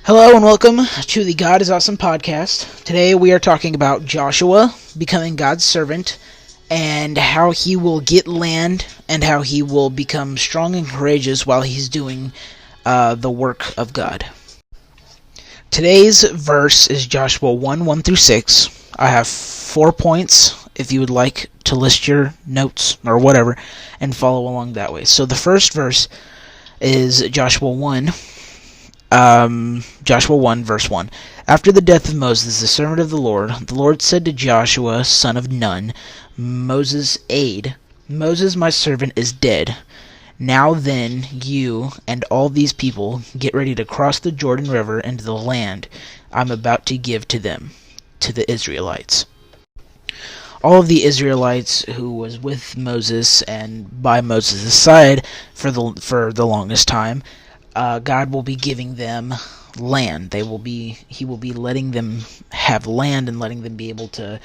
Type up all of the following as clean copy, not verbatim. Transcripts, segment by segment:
Hello and welcome to the God is Awesome podcast. Today we are talking about Joshua becoming God's servant and how he will get land and how he will become strong and courageous while he's doing the work of God. Today's verse is Joshua 1 through 6. I have 4 points if you would like to list your notes or whatever and follow along that way. So the first verse is Joshua 1 verse 1. After the death of Moses, the servant of the Lord said to Joshua, son of Nun, Moses' aide, Moses, my servant, is dead. Now then, you and all these people get ready to cross the Jordan River into the land I'm about to give to them, to the Israelites. All of the Israelites who was with Moses and by Moses' side for the longest time, God will be giving them land. He will be letting them have land and letting them be able to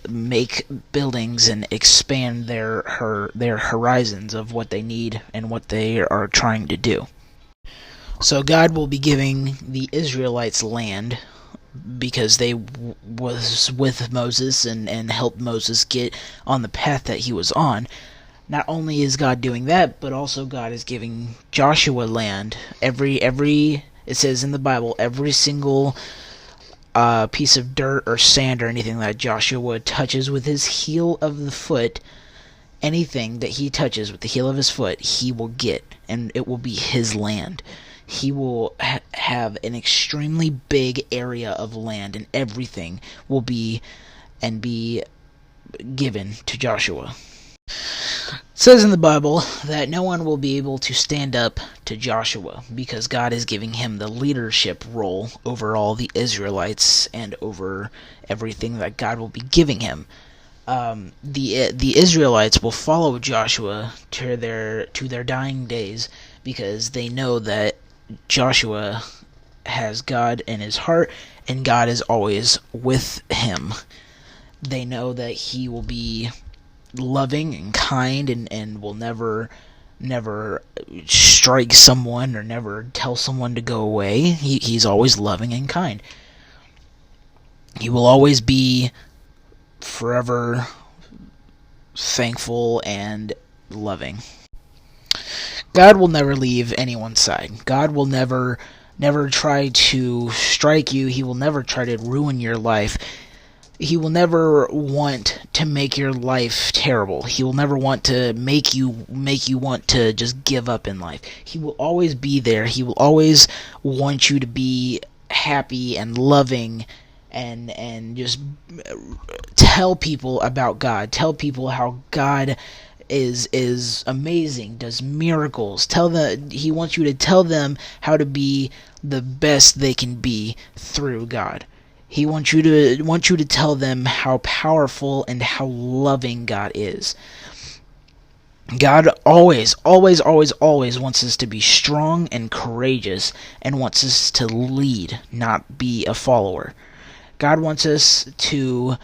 make buildings and expand their horizons of what they need and what they are trying to do. So God will be giving the Israelites land because they was with Moses and helped Moses get on the path that he was on. Not only is God doing that, but also God is giving Joshua land. It says in the Bible, every single piece of dirt or sand or anything that Joshua touches with his heel of the foot, anything that he touches with the heel of his foot, he will get, and it will be his land. He will have an extremely big area of land, and everything will be given to Joshua. It says in the Bible that no one will be able to stand up to Joshua because God is giving him the leadership role over all the Israelites and over everything that God will be giving him. The Israelites will follow Joshua to their dying days because they know that Joshua has God in his heart and God is always with him. They know that he will be loving and kind and will never strike someone or never tell someone to go away. He's always loving and kind. He will always be forever thankful and loving. God will never leave anyone's side. God will never try to strike you. He will never try to ruin your life. He will never want to make your life terrible. He will never want to make you want to just give up in life. He will always be there. He will always want you to be happy and loving and just tell people about God. Tell people how God is amazing, does miracles. He wants you to tell them how to be the best they can be through God. He wants you to tell them how powerful and how loving God is. God always wants us to be strong and courageous and wants us to lead, not be a follower. God wants us to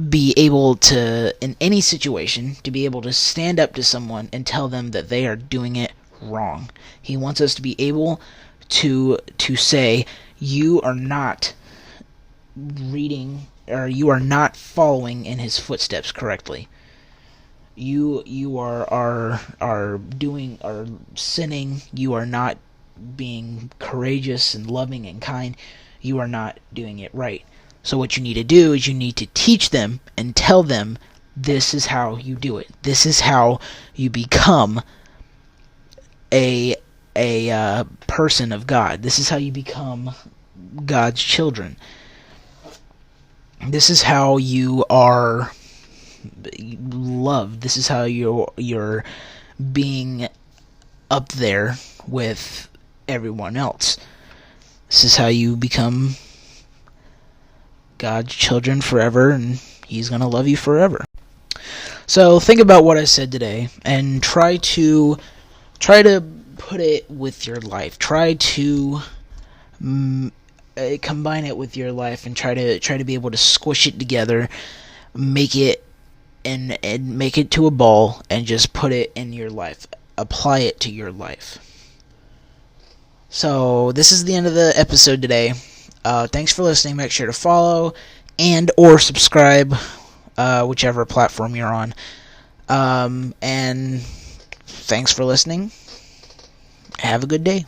be able to, in any situation, to be able to stand up to someone and tell them that they are doing it wrong. He wants us to be able to say, you are not reading or you are not following in his footsteps correctly. You are sinning. You are not being courageous and loving and kind. You are not doing it right. So what you need to do is you need to teach them and tell them this is how you do it. This is how you become a person of God. This is how you become God's children. This is how you are loved. This is how you're being up there with everyone else. This is how you become God's children forever, and he's going to love you forever. So think about what I said today and try to put it with your life. Try to combine it with your life and try to be able to squish it together, make it and make it to a ball and just put it in your life. Apply it to your life. So this is the end of the episode today. Thanks for listening. Make sure to follow and or subscribe, whichever platform you're on. And thanks for listening. Have a good day.